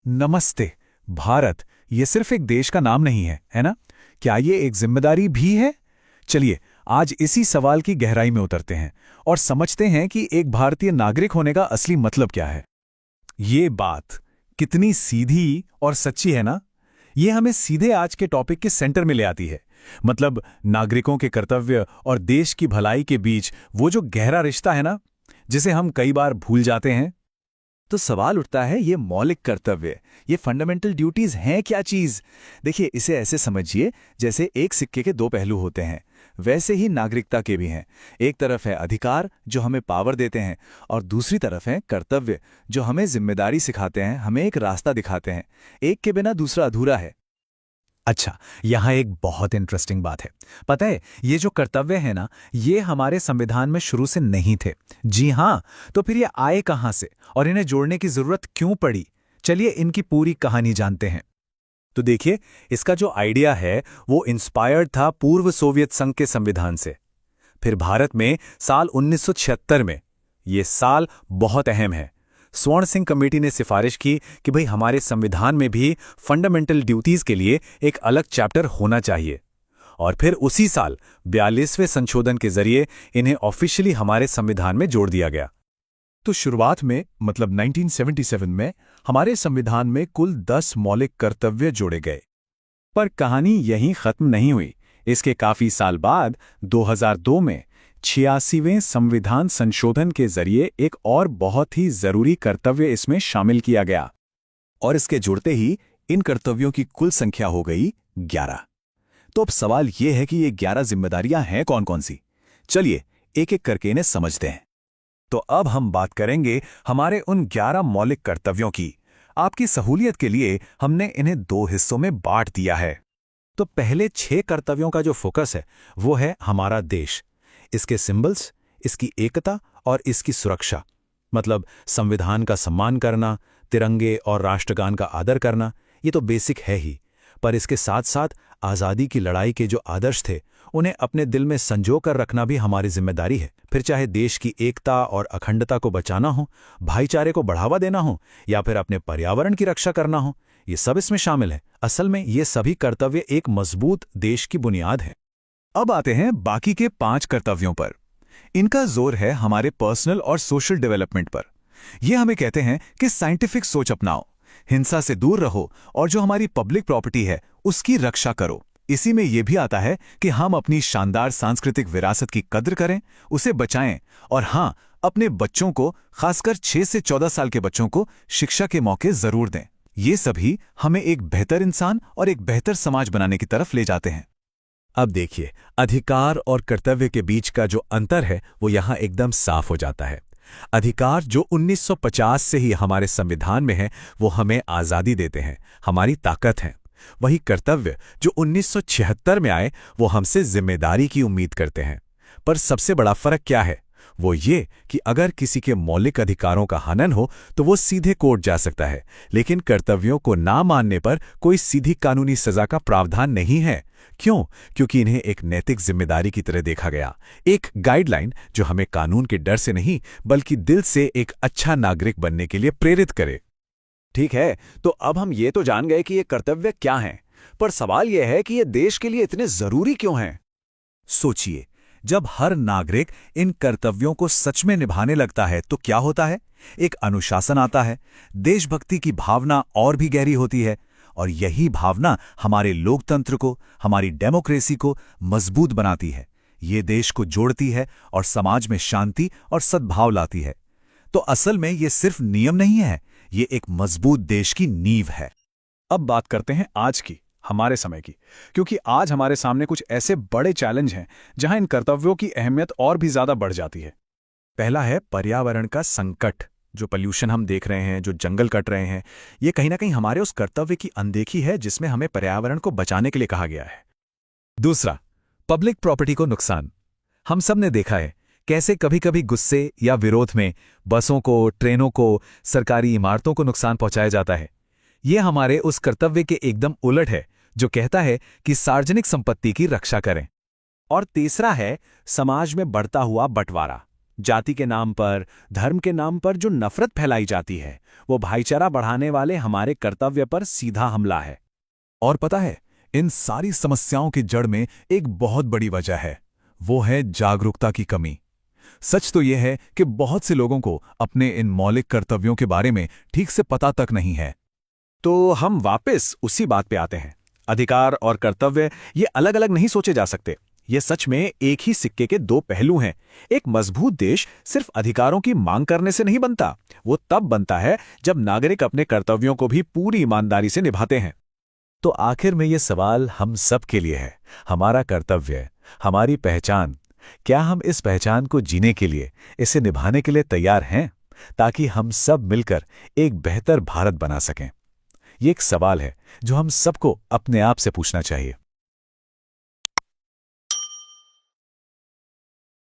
नमस्ते। भारत ये सिर्फ एक देश का नाम नहीं है ना? क्या ये एक जिम्मेदारी भी है? चलिए आज इसी सवाल की गहराई में उतरते हैं और समझते हैं कि एक भारतीय नागरिक होने का असली मतलब क्या है। ये बात कितनी सीधी और सच्ची है ना? ये हमें सीधे आज के टॉपिक के सेंटर में ले आती है। मतलब नागरिकों के कर्तव्य और देश की भलाई के बीच वो जो गहरा रिश्ता है ना, जिसे हम कई बार भूल जाते हैं। तो सवाल उठता है, ये मौलिक कर्तव्य, ये फंडामेंटल ड्यूटीज हैं क्या चीज? देखिए, इसे ऐसे समझिए जैसे एक सिक्के के दो पहलू होते हैं, वैसे ही नागरिकता के भी हैं। एक तरफ है अधिकार जो हमें पावर देते हैं, और दूसरी तरफ है कर्तव्य जो हमें जिम्मेदारी सिखाते हैं, हमें एक रास्ता दिखाते हैं। एक के बिना दूसरा अधूरा है। अच्छा, यहाँ एक बहुत इंटरेस्टिंग बात है। पता है, ये जो कर्तव्य है ना, ये हमारे संविधान में शुरू से नहीं थे। जी हाँ, तो फिर ये आए कहाँ से और इन्हें जोड़ने की जरूरत क्यों पड़ी? चलिए इनकी पूरी कहानी जानते हैं। तो देखिए, इसका जो आइडिया है वो इंस्पायर्ड था पूर्व सोवियत संघ के संविधान से। फिर भारत में साल 1976 में, ये साल बहुत अहम है, स्वर्ण सिंह कमेटी ने सिफारिश की कि भाई हमारे संविधान में भी फंडामेंटल ड्यूटीज के लिए एक अलग चैप्टर होना चाहिए। और फिर उसी साल 42वें संशोधन के जरिए इन्हें ऑफिशियली हमारे संविधान में जोड़ दिया गया। तो शुरुआत में मतलब 1977 में हमारे संविधान में कुल 10 मौलिक कर्तव्य जोड़े गए। पर कहानी यहीं खत्म नहीं हुई। इसके काफी साल बाद 2002 में 86वें संविधान संशोधन के जरिए एक और बहुत ही जरूरी कर्तव्य इसमें शामिल किया गया। और इसके जुड़ते ही इन कर्तव्यों की कुल संख्या हो गई 11। तो अब सवाल ये है कि ये 11 जिम्मेदारियां हैं कौन कौन सी? चलिए एक एक करके इन्हें समझते हैं। तो अब हम बात करेंगे हमारे उन 11 मौलिक कर्तव्यों की। आपकी सहूलियत के लिए हमने इन्हें 2 हिस्सों में बांट दिया है। तो पहले 6 कर्तव्यों का जो फोकस है वो है हमारा देश, इसके सिंबल्स, इसकी एकता और इसकी सुरक्षा। मतलब संविधान का सम्मान करना, तिरंगे और राष्ट्रगान का आदर करना, ये तो बेसिक है ही। पर इसके साथ साथ आज़ादी की लड़ाई के जो आदर्श थे उन्हें अपने दिल में संजो कर रखना भी हमारी जिम्मेदारी है। फिर चाहे देश की एकता और अखंडता को बचाना हो, भाईचारे को बढ़ावा देना हो या फिर अपने पर्यावरण की रक्षा करना हो, ये सब इसमें शामिल है। असल में ये सभी कर्तव्य एक मजबूत देश की बुनियाद है। अब आते हैं बाकी के 5 कर्तव्यों पर। इनका जोर है हमारे पर्सनल और सोशल डेवलपमेंट पर। ये हमें कहते हैं कि साइंटिफिक सोच अपनाओ, हिंसा से दूर रहो और जो हमारी पब्लिक प्रॉपर्टी है उसकी रक्षा करो। इसी में यह भी आता है कि हम अपनी शानदार सांस्कृतिक विरासत की कद्र करें, उसे बचाएं और हां, अपने बच्चों को, खासकर 6 से 14 साल के बच्चों को शिक्षा के मौके जरूर दें। ये सभी हमें एक बेहतर इंसान और एक बेहतर समाज बनाने की तरफ ले जाते हैं। अब देखिए, अधिकार और कर्तव्य के बीच का जो अंतर है वो यहाँ एकदम साफ हो जाता है। अधिकार जो 1950 से ही हमारे संविधान में है वो हमें आज़ादी देते हैं, हमारी ताकत है। वही कर्तव्य जो 1976 में आए वो हमसे जिम्मेदारी की उम्मीद करते हैं। पर सबसे बड़ा फर्क क्या है? वो ये कि अगर किसी के मौलिक अधिकारों का हनन हो तो वो सीधे कोर्ट जा सकता है, लेकिन कर्तव्यों को ना मानने पर कोई सीधी कानूनी सजा का प्रावधान नहीं है। क्यों? क्योंकि इन्हें एक नैतिक जिम्मेदारी की तरह देखा गया, एक गाइडलाइन जो हमें कानून के डर से नहीं बल्कि दिल से एक अच्छा नागरिक बनने के लिए प्रेरित करे। ठीक है, तो अब हम ये तो जान गए कि ये कर्तव्य क्या हैं, पर सवाल यह है कि ये देश के लिए इतने जरूरी क्यों हैं? सोचिए, जब हर नागरिक इन कर्तव्यों को सच में निभाने लगता है तो क्या होता है? एक अनुशासन आता है, देशभक्ति की भावना और भी गहरी होती है, और यही भावना हमारे लोकतंत्र को, हमारी डेमोक्रेसी को मजबूत बनाती है। ये देश को जोड़ती है और समाज में शांति और सद्भाव लाती है। तो असल में ये सिर्फ नियम नहीं है, ये एक मजबूत देश की नींव है। अब बात करते हैं आज की, हमारे समय की, क्योंकि आज हमारे सामने कुछ ऐसे बड़े चैलेंज हैं जहां इन कर्तव्यों की अहमियत और भी ज्यादा बढ़ जाती है। पहला है पर्यावरण का संकट। जो पॉल्यूशन हम देख रहे हैं, जो जंगल कट रहे हैं, ये कहीं ना कहीं हमारे उस कर्तव्य की अनदेखी है जिसमें हमें पर्यावरण को बचाने के लिए कहा गया है। दूसरा, पब्लिक प्रॉपर्टी को नुकसान। हम सब ने देखा है कैसे कभी कभी गुस्से या विरोध में बसों को, ट्रेनों को, सरकारी इमारतों को नुकसान पहुंचाया जाता है। ये हमारे उस कर्तव्य के एकदम उलट है जो कहता है कि सार्वजनिक संपत्ति की रक्षा करें। और तीसरा है समाज में बढ़ता हुआ बंटवारा। जाति के नाम पर, धर्म के नाम पर जो नफरत फैलाई जाती है, वो भाईचारा बढ़ाने वाले हमारे कर्तव्य पर सीधा हमला है। और पता है, इन सारी समस्याओं की जड़ में एक बहुत बड़ी वजह है, वो है जागरूकता की कमी। सच तो यह है कि बहुत से लोगों को अपने इन मौलिक कर्तव्यों के बारे में ठीक से पता तक नहीं है। तो हम वापस उसी बात पे आते हैं, अधिकार और कर्तव्य ये अलग अलग नहीं सोचे जा सकते। ये सच में एक ही सिक्के के दो पहलू हैं। एक मजबूत देश सिर्फ अधिकारों की मांग करने से नहीं बनता, वो तब बनता है जब नागरिक अपने कर्तव्यों को भी पूरी ईमानदारी से निभाते हैं। तो आखिर में ये सवाल हम सब के लिए है, हमारा कर्तव्य, हमारी पहचान, क्या हम इस पहचान को जीने के लिए, इसे निभाने के लिए तैयार हैं, ताकि हम सब मिलकर एक बेहतर भारत बना सकें? ये एक सवाल है जो हम सबको अपने आप से पूछना चाहिए।